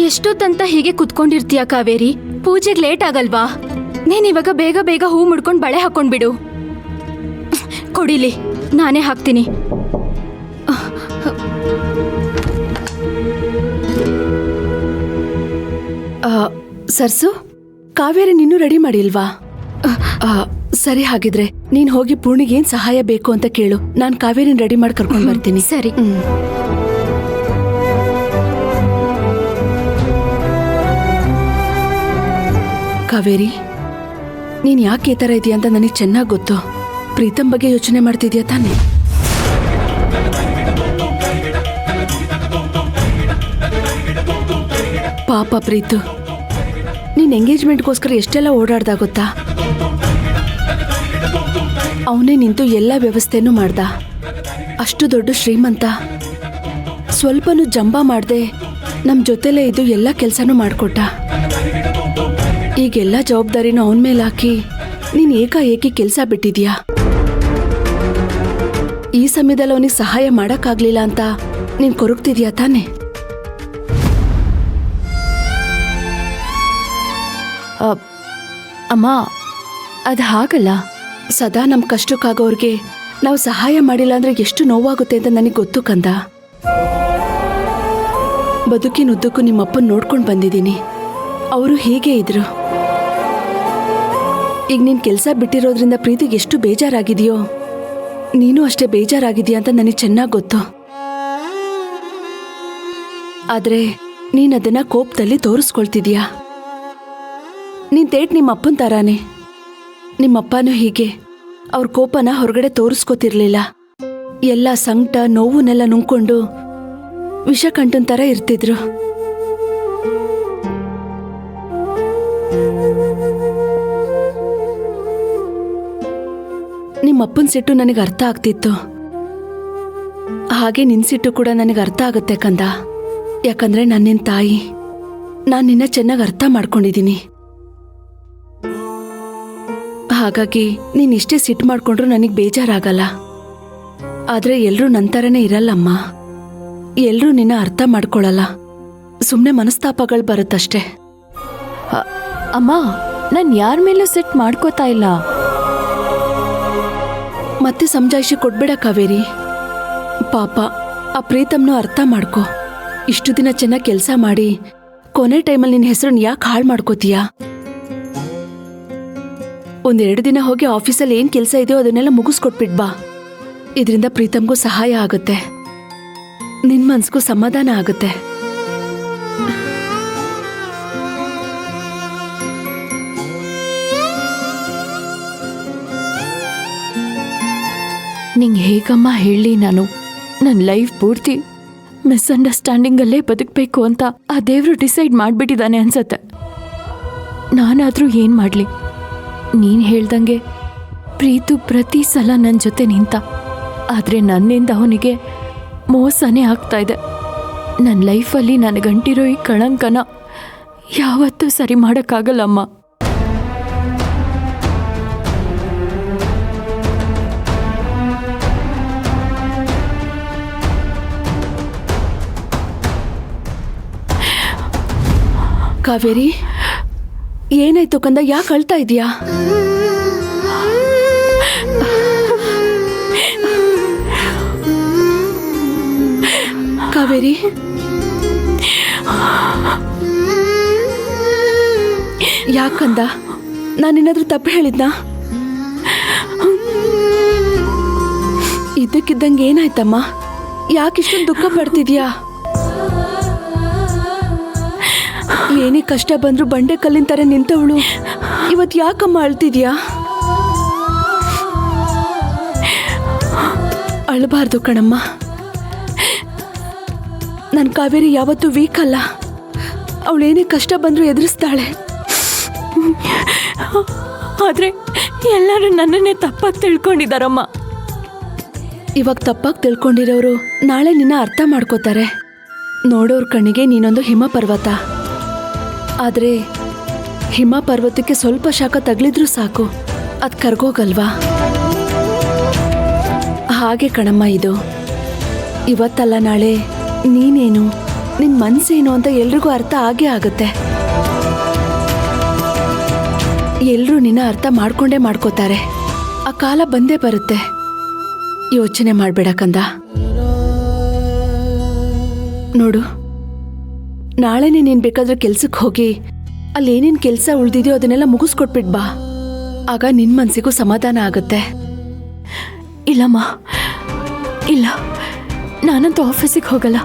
ಎಷ್ಟೊತ್ತಂತ ಹೀಗೆ ಕುತ್ಕೊಂಡಿರ್ತೀಯ ಕಾವೇರಿ? ಪೂಜೆಗೆ ಲೇಟ್ ಆಗಲ್ವಾ? ನೀನ್ ಇವಾಗ ಬೇಗ ಬೇಗ ಹೂ ಮುಡ್ಕೊಂಡು ಬಳೆ ಹಾಕೊಂಡ್ಬಿಡು. ಕೊಡಿಲಿ, ನಾನೇ ಹಾಕ್ತೀನಿ. ಸರ್ಸು, ಕಾವೇರಿ ನೀನು ರೆಡಿ ಮಾಡಿಲ್ವಾ? ಸರಿ, ಹಾಗಿದ್ರೆ ನೀನ್ ಹೋಗಿ ಪೂರ್ಣಿಗೆ ಏನ್ ಸಹಾಯ ಬೇಕು ಅಂತ ಕೇಳು. ನಾನ್ ಕಾವೇರಿನ ರೆಡಿ ಮಾಡಿ ಕರ್ಕೊಂಡು ಬರ್ತೀನಿ. ಸರಿ. ಕಾವೇರಿ, ನೀನ್ ಯಾಕೆ ಈ ತರ ಇದೆಯಾ ಅಂತ ನನಗೆ ಚೆನ್ನಾಗಿ ಗೊತ್ತು. ಪ್ರೀತಮ್ ಬಗ್ಗೆ ಯೋಚನೆ ಮಾಡ್ತಿದ್ಯಾ ತಾನೆ? ಪಾಪ ಪ್ರೀತು, ನೀನ್ ಎಂಗೇಜ್ಮೆಂಟ್ಗೋಸ್ಕರ ಎಷ್ಟೆಲ್ಲ ಓಡಾಡ್ದ ಗೊತ್ತಾ? ಅವನೇ ನಿಂತು ಎಲ್ಲ ವ್ಯವಸ್ಥೆನೂ ಮಾಡ್ದ. ಅಷ್ಟು ದೊಡ್ಡ ಶ್ರೀಮಂತ, ಸ್ವಲ್ಪನೂ ಜಂಬ ಮಾಡ್ದೆ ನಮ್ ಜೊತೆಲೇ ಇದ್ದು ಎಲ್ಲ ಕೆಲ್ಸನೂ ಮಾಡ್ಕೊಟ್ಟ. ಈಗೆಲ್ಲ ಜವಾಬ್ದಾರಿನೂ ಅವನ ಮೇಲೆ ಹಾಕಿ ನೀನ್ ಏಕಾಏಕಿ ಕೆಲ್ಸ ಬಿಟ್ಟಿದ್ಯಾ. ಈ ಸಮಯದಲ್ಲಿ ಅವನಿಗೆ ಸಹಾಯ ಮಾಡಕ್ಕಾಗ್ಲಿಲ್ಲ ಅಂತ ನೀನ್ ಕೊರಗ್ತಿದ್ಯಾ ತಾನೆ? ಅಮ್ಮ, ಅದು ಹಾಗಲ್ಲ. ಸದಾ ನಮ್ ಕಷ್ಟಕ್ಕಾಗೋರ್ಗೆ ನಾವು ಸಹಾಯ ಮಾಡಿಲ್ಲ ಅಂದ್ರೆ ಎಷ್ಟು ನೋವಾಗುತ್ತೆ ಅಂತ ನನಗೆ ಗೊತ್ತು ಕಂದ. ಬದುಕಿನುದ್ದಕ್ಕೂ ನಿಮ್ಮಪ್ಪನ ನೋಡ್ಕೊಂಡು ಬಂದಿದ್ದೀನಿ. ಅವರು ಹೀಗೆ ಇದ್ರು. ಈಗ ನೀನ್ ಕೆಲಸ ಬಿಟ್ಟಿರೋದ್ರಿಂದ ಪ್ರೀತಿಗೆ ಎಷ್ಟು ಬೇಜಾರಾಗಿದೆಯೋ, ನೀನು ಅಷ್ಟೇ ಬೇಜಾರಾಗಿದೆಯಾ ಅಂತ ನನಗೆ ಚೆನ್ನಾಗಿ ಗೊತ್ತು. ಆದ್ರೆ ನೀನ್ ಅದನ್ನ ಕೋಪದಲ್ಲಿ ತೋರಿಸ್ಕೊಳ್ತಿದ್ಯಾ. ನೀನ್ ತೇಟ್ ನಿಮ್ಮಪ್ಪನ ತರಾನೆ. ನಿಮ್ಮಪ್ಪನೂ ಹೀಗೆ ಅವ್ರ ಕೋಪನ ಹೊರಗಡೆ ತೋರಿಸ್ಕೋತಿರ್ಲಿಲ್ಲ. ಎಲ್ಲ ಸಂಕಟ ನೋವುನೆಲ್ಲ ನುಂಗ್ಕೊಂಡು ವಿಷಕಂಠನ್ ತರ ಇರ್ತಿದ್ರು. ನಿಮ್ಮಪ್ಪನ ಸಿಟ್ಟು ನನಗೆ ಅರ್ಥ ಆಗ್ತಿತ್ತು. ಹಾಗೆ ನಿನ್ ಸಿಟ್ಟು ಕೂಡ ನನಗೆ ಅರ್ಥ ಆಗುತ್ತೆ ಕಂದ. ಯಾಕಂದ್ರೆ ನನ್ನಿನ್ ತಾಯಿ, ನಾನು ನಿನ್ನ ಚೆನ್ನಾಗಿ ಅರ್ಥ ಮಾಡ್ಕೊಂಡಿದ್ದೀನಿ. ಹಾಗಾಗಿ ನೀನ್ ಇಷ್ಟೇ ಸಿಟ್ಟು ಮಾಡ್ಕೊಂಡ್ರು ನನಗೆ ಬೇಜಾರಾಗಲ್ಲ. ಆದ್ರೆ ಎಲ್ರೂ ನಂತರನೇ ಇರಲ್ಲಮ್ಮ. ಎಲ್ರೂ ನಿನ್ನ ಅರ್ಥ ಮಾಡ್ಕೊಳಲ್ಲ. ಸುಮ್ಮನೆ ಮನಸ್ತಾಪಗಳು ಬರುತ್ತಷ್ಟೇ. ಅಮ್ಮ, ನಾನು ಯಾರ ಮೇಲೂ ಸಿಟ್ಟು ಮಾಡ್ಕೋತಾ ಇಲ್ಲ. ಮತ್ತೆ ಸಮಜಾಯಿಷಿ ಕೊಡ್ಬೇಡ ಕಾವೇರಿ. ಪಾಪ ಆ ಪ್ರೀತಮ್ನು ಅರ್ಥ ಮಾಡ್ಕೊ. ಇಷ್ಟು ದಿನ ಚೆನ್ನಾಗಿ ಕೆಲಸ ಮಾಡಿ ಕೊನೆ ಟೈಮಲ್ಲಿ ನಿನ್ನ ಹೆಸರನ್ನ ಯಾಕೆ ಹಾಳು ಮಾಡ್ಕೋತೀಯಾ? ಒಂದೆರಡು ದಿನ ಹೋಗಿ ಆಫೀಸಲ್ಲಿ ಏನ್ ಕೆಲಸ ಇದೆಯೋ ಅದನ್ನೆಲ್ಲ ಮುಗಿಸ್ಕೊಟ್ಬಿಟ್ ಬಾ. ಇದರಿಂದ ಪ್ರೀತಮ್ಗೂ ಸಹಾಯ ಆಗುತ್ತೆ, ನಿನ್ ಮನ್ಸ್ಗೂ ಸಮಾಧಾನ ಆಗುತ್ತೆ. ನಿಂಗೆ ಹೇಗಮ್ಮ ಹೇಳಿ, ನಾನು ನನ್ನ ಲೈಫ್ ಪೂರ್ತಿ ಮಿಸ್ಅಂಡರ್ಸ್ಟ್ಯಾಂಡಿಂಗಲ್ಲೇ ಬದುಕಬೇಕು ಅಂತ ಆ ದೇವರು ಡಿಸೈಡ್ ಮಾಡಿಬಿಟ್ಟಿದ್ದಾನೆ ಅನ್ಸತ್ತೆ. ನಾನಾದರೂ ಏನು ಮಾಡಲಿ? ನೀನು ಹೇಳ್ದಂಗೆ ಪ್ರೀತು ಪ್ರತಿ ಸಲ ನನ್ನ ಜೊತೆ ನಿಂತ. ಆದರೆ ನನ್ನಿಂದ ಅವನಿಗೆ ಮೋಸನೇ ಆಗ್ತಾ ಇದೆ. ನನ್ನ ಲೈಫಲ್ಲಿ ನನಗಂಟಿರೋ ಈ ಕಳಂಕನ ಯಾವತ್ತೂ ಸರಿ ಮಾಡೋಕ್ಕಾಗಲ್ಲಮ್ಮ. ಕಾವೇರಿ, ಏನಾಯ್ತು ಕಂದ? ಯಾಕೆ ಅಳ್ತಾ ಇದೀಯಾ? ಕಾವೇರಿ, ಯಾಕಂದ? ನಾನೇನಾದ್ರೂ ತಪ್ಪು ಹೇಳಿದ್ನಾ? ಇದ್ದಕ್ಕಿದ್ದಂಗೆ ಏನಾಯ್ತಮ್ಮ? ಯಾಕಿಷ್ಟೊಂದು ದುಃಖ ಪಡ್ತಿದ್ಯಾ? ಏನೇ ಕಷ್ಟ ಬಂದ್ರು ಬಂಡೆ ಕಲ್ಲಿನ ತರ ನಿಂತವಳು ಇವತ್ ಯಾಕಮ್ಮ ಅಳ್ತಿದ್ಯಾ? ಅಳಬಾರ್ದು ಕಣಮ್ಮ. ನನ್ ಕಾವೇರಿ ಯಾವತ್ತೂ ವೀಕ್ ಅಲ್ಲ. ಅವಳೇನೇ ಕಷ್ಟ ಬಂದ್ರು ಎದುರಿಸ್ತಾಳೆ. ಆದ್ರೆ ಎಲ್ಲರೂ ನನ್ನನ್ನೇ ತಪ್ಪಾಗಿ ತಿಳ್ಕೊಂಡಿದಾರಮ್ಮ. ಇವಾಗ ತಪ್ಪಾಗಿ ತಿಳ್ಕೊಂಡಿರೋರು ನಾಳೆ ನಿನ್ನ ಅರ್ಥ ಮಾಡ್ಕೋತಾರೆ. ನೋಡೋರ್ ಕಣ್ಣಿಗೆ ನೀನೊಂದು ಹಿಮ ಪರ್ವತ. ಆದ್ರೆ ಹಿಮ ಪರ್ವತಕ್ಕೆ ಸ್ವಲ್ಪ ಶಾಖ ತಗಲಿದ್ರೂ ಸಾಕು, ಅದ್ ಕರ್ಗೋಗಲ್ವಾ? ಹಾಗೆ ಕಣಮ್ಮ ಇದು. ಇವತ್ತಲ್ಲ ನಾಳೆ ನೀನೇನು ನಿನ್ನ ಮನಸ್ಸೇನು ಅಂತ ಎಲ್ರಿಗೂ ಅರ್ಥ ಆಗೇ ಆಗುತ್ತೆ. ಎಲ್ಲರೂ ನಿನ್ನ ಅರ್ಥ ಮಾಡ್ಕೊಂಡೇ ಮಾಡ್ಕೋತಾರೆ. ಆ ಕಾಲ ಬಂದೇ ಬರುತ್ತೆ. ಯೋಚನೆ ಮಾಡಬೇಡ ಕಂದ. ನೋಡು, ನಾಳೆನೇ ನೀನು ಬೇಕಾದ್ರೆ ಕೆಲ್ಸಕ್ಕೆ ಹೋಗಿ ಅಲ್ಲಿ ಏನೇನು ಕೆಲಸ ಉಳಿದಿದೆಯೋ ಅದನ್ನೆಲ್ಲ ಮುಗಿಸ್ಕೊಟ್ಬಿಟ್ ಬಾ. ಆಗ ನಿನ್ನ ಮನಸ್ಸಿಗೂ ಸಮಾಧಾನ ಆಗುತ್ತೆ. ಇಲ್ಲಮ್ಮ, ಇಲ್ಲ, ನಾನಂತೂ ಆಫೀಸಿಗೆ ಹೋಗಲ್ಲ.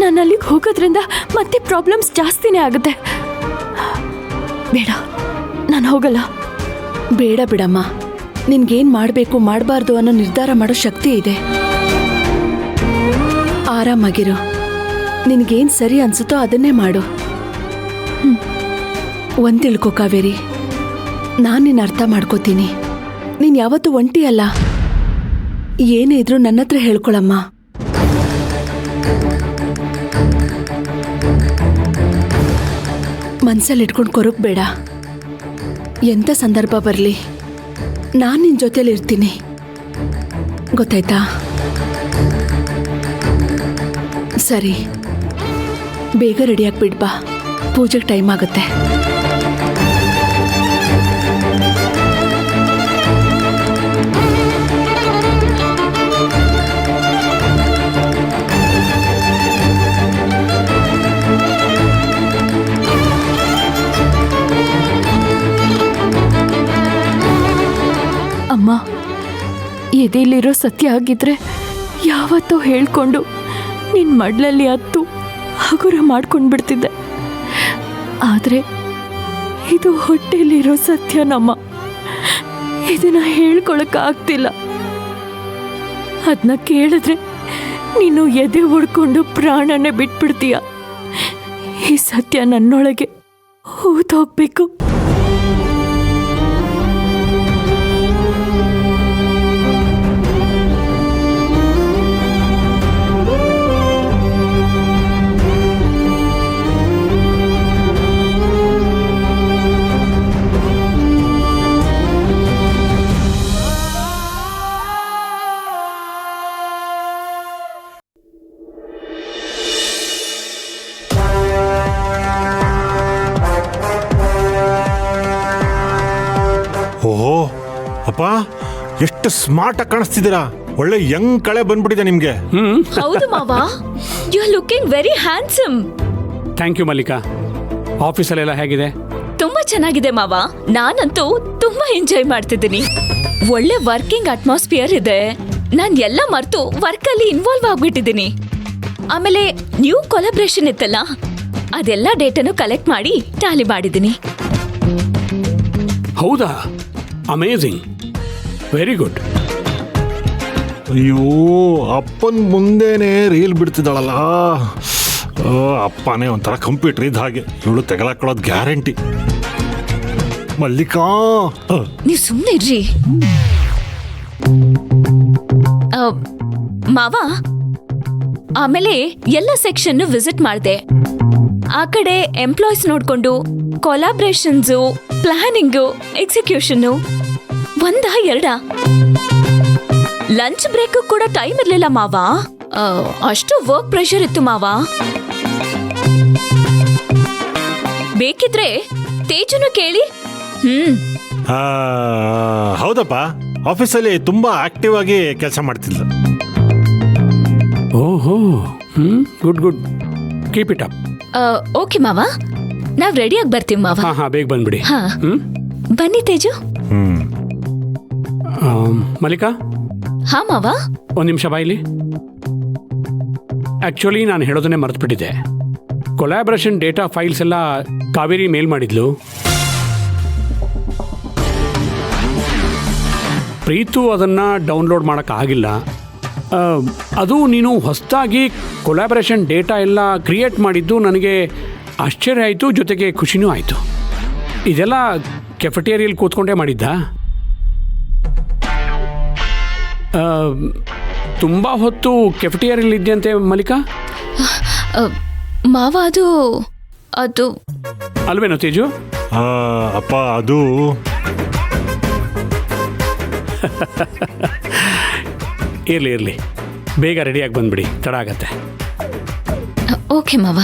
ನಾನು ಅಲ್ಲಿಗೆ ಹೋಗೋದ್ರಿಂದ ಮತ್ತೆ ಪ್ರಾಬ್ಲಮ್ಸ್ ಜಾಸ್ತಿನೇ ಆಗುತ್ತೆ. ಬೇಡ, ನಾನು ಹೋಗಲ್ಲ. ಬೇಡ ಬಿಡಮ್ಮ, ನಿನ್ಗೇನು ಮಾಡಬೇಕು ಮಾಡಬಾರ್ದು ಅನ್ನೋ ನಿರ್ಧಾರ ಮಾಡೋ ಶಕ್ತಿ ಇದೆ. ಆರಾಮಾಗಿರು. ನಿನಗೇನು ಸರಿ ಅನ್ಸುತ್ತೋ ಅದನ್ನೇ ಮಾಡು. ಒಂದು ತಿಳ್ಕೊ ಕಾವೇರಿ, ನಾನು ನಿನ್ನ ಅರ್ಥ ಮಾಡ್ಕೋತೀನಿ. ನೀನು ಯಾವತ್ತೂ ಒಂಟಿ ಅಲ್ಲ. ಏನೇ ಇದ್ರೂ ನನ್ನ ಹತ್ರ ಹೇಳ್ಕೊಳಮ್ಮ. ಮನ್ಸಲ್ಲಿ ಇಟ್ಕೊಂಡು ಕೊರಗಬೇಡ. ಎಂಥ ಸಂದರ್ಭ ಬರಲಿ ನಾನು ನಿನ್ನ ಜೊತೆಲಿ ಇರ್ತೀನಿ, ಗೊತ್ತಾಯ್ತಾ? ಸರಿ, ಬೇಗ ರೆಡಿಯಾಗಿ ಬಿಡ್ಬಾ, ಪೂಜೆಗೆ ಟೈಮ್ ಆಗುತ್ತೆ. ಅಮ್ಮ, ಎದೆಯಲ್ಲಿರೋ ಸತ್ಯ ಆಗಿದ್ರೆ ಯಾವತ್ತೋ ಹೇಳ್ಕೊಂಡು ನಿನ್ನ ಮಡ್ಲಲ್ಲಿ ಹತ್ತು ಹಗುರ ಮಾಡ್ಕೊಂಡು ಬಿಡ್ತಿದ್ದೆ. ಆದರೆ ಇದು ಹೊಟ್ಟೆಯಲ್ಲಿರೋ ಸತ್ಯನಮ್ಮ. ಇದನ್ನ ಹೇಳ್ಕೊಳಕ್ಕಾಗ್ತಿಲ್ಲ. ಅದನ್ನ ಕೇಳಿದ್ರೆ ನೀನು ಎದೆ ಹೊಡ್ಕೊಂಡು ಪ್ರಾಣನೇ ಬಿಟ್ಬಿಡ್ತೀಯ. ಈ ಸತ್ಯ ನನ್ನೊಳಗೆ ಹೂತೋಗ್ಬೇಕು. ಓಹೋ ಅಪ್ಪ, ಎಷ್ಟು ಸ್ಮಾರ್ಟ್ ಆಗಿ ಕಾಣಿಸ್ತಿದ್ದೀರಾ. ಒಳ್ಳೆ ಯಂಗ್ ಕಳೆ ಬಂದ್ಬಿಟ್ಟಿದೆ ನಿಮ್ಗೆ. ಹೌದು ಮಾವ, you are looking very handsome. Thank you Mallika. ಆಫೀಸಲ್ಲೆಲ್ಲ ಹೇಗಿದೆ? ತುಂಬಾ ಚೆನ್ನಾಗಿದೆ ಮಾವ. ನಾನಂತೂ ತುಂಬಾ ಎಂಜಾಯ್ ಮಾಡ್ತಿದ್ದೀನಿ. ಒಳ್ಳೆ ವರ್ಕಿಂಗ್ ಅಟ್ಮಾಸ್ಫಿಯರ್ ಇದೆ. ನಾನ್ ಎಲ್ಲ ಮರ್ತು ವರ್ಕ್ ಅಲ್ಲಿ ಇನ್ವಾಲ್ವ್ ಆಗ್ಬಿಟ್ಟಿದ್ದೀನಿ. ಆಮೇಲೆ ನ್ಯೂ ಕೊಲಾಬ್ರೇಷನ್ ಇತ್ತಲ್ಲ, ಅದೆಲ್ಲ ಡೇಟನ್ನು ಕಲೆಕ್ಟ್ ಮಾಡಿ ಟ್ಯಾಲಿ ಮಾಡಿದ್ದೀನಿ. ಹೌದಾ? Amazing, very good. ಅಯ್ಯೋ, ಅಪ್ಪನ ಮುಂದೆನೆ ರೀಲ್ ಬಿಡ್ತಿದ್ದಾಳಲ್ಲ. ಅಪ್ಪನೇ ಒಂಥರ ಕಂಪ್ಯೂಟರ್ ಇದ್ದ ಹಾಗೆ. ಇವಳು ತೆಗಲಾಕೊಳ್ಳೋದು ಗ್ಯಾರಂಟಿ. ಮಲ್ಲಿಕಾ, ನೀವು ಸುಮ್ಮನೆ ಇರ್ರಿ. ಮಾವ, ಆಮೇಲೆ ಎಲ್ಲ ಸೆಕ್ಷನ್ ವಿಸಿಟ್ ಮಾಡಿದೆ. ಆ ಕಡೆ ಎಂಪ್ಲಾಯ್ಸ್ ನೋಡ್ಕೊಂಡು ಕೊಲಾಬ್ರೇಷನ್ಸು, ಪ್ಲಾನಿಂಗು, ಎಕ್ಸಿಕ್ಯೂಷನ್ ಒಂದ ಎರಡ. ಲಂಚ್ ಬ್ರೇಕ್ ಕೂಡ ಟೈಮ್ ಇರ್ಲಿಲ್ಲ ಮಾವ. ಅಷ್ಟು ವರ್ಕ್ ಪ್ರೆಷರ್ ಇತ್ತು ಮಾವ. ಬೇಕಿದ್ರೆ ತೇಜುನು ಕೇಳಿ. ಹೌದಪ್ಪ, ಆಫೀಸಲ್ಲಿ ತುಂಬಾ ಆಕ್ಟಿವ್ ಆಗಿ ಕೆಲಸ ಮಾಡ್ತಿದ್ದ. ಓಹೋ, good good, keep it up. Okay ಮಾವ, ನಾವ್ ರೆಡಿಯಾಗಿ ಬರ್ತೀವಿ ಮಾವ. ಹಾ ಹಾ, ಬೇಗ ಬಂದ್ಬಿಡಿ. ಹಾ, ಬನ್ನಿ ತೇಜು. ಮಲ್ಲಿಕಾ, ಹಾ ಮಾವ. ಒಂದು ನಿಮಿಷ ಬಾಯಿಲಿ. ಆಕ್ಚುಲಿ ನಾನು ಹೇಳೋದನ್ನೇ ಮರೆತುಬಿಟ್ಟಿದ್ದೆ. ಕೊಲಾಬ್ರೇಷನ್ ಡೇಟಾ ಫೈಲ್ಸ್ ಎಲ್ಲ ಕಾವೇರಿ ಮೇಲ್ ಮಾಡಿದ್ಲು. ಪ್ರೀತು ಅದನ್ನು ಡೌನ್ಲೋಡ್ ಮಾಡೋಕ್ಕಾಗಿಲ್ಲ. ಅದು ನೀನು ಹೊಸದಾಗಿ ಕೊಲಾಬ್ರೇಷನ್ ಡೇಟಾ ಎಲ್ಲ ಕ್ರಿಯೇಟ್ ಮಾಡಿದ್ದು ನನಗೆ ಆಶ್ಚರ್ಯ ಆಯಿತು, ಜೊತೆಗೆ ಖುಷಿನೂ ಆಯಿತು. ಇದೆಲ್ಲ ಕೆಫೆಟೇರಿಯಲ್ಲಿ ಕೂತ್ಕೊಂಡೇ ಮಾಡಿದ್ದ? ತುಂಬ ಹೊತ್ತು ಕೆಫೆಟೇರಿಯಲ್ಲಿ ಇದೆಯಂತೆ ಮಲ್ಲಿಕಾ? ಮಾವ, ಅದು ಅಲ್ವೇನೋ ತೇಜು? ಅಪ್ಪ, ಅದು ಇರಲಿ, ಬೇಗ ರೆಡಿಯಾಗಿ ಬಂದ್ಬಿಡಿ, ತಡ ಆಗತ್ತೆ. ಓಕೆ ಮಾವ.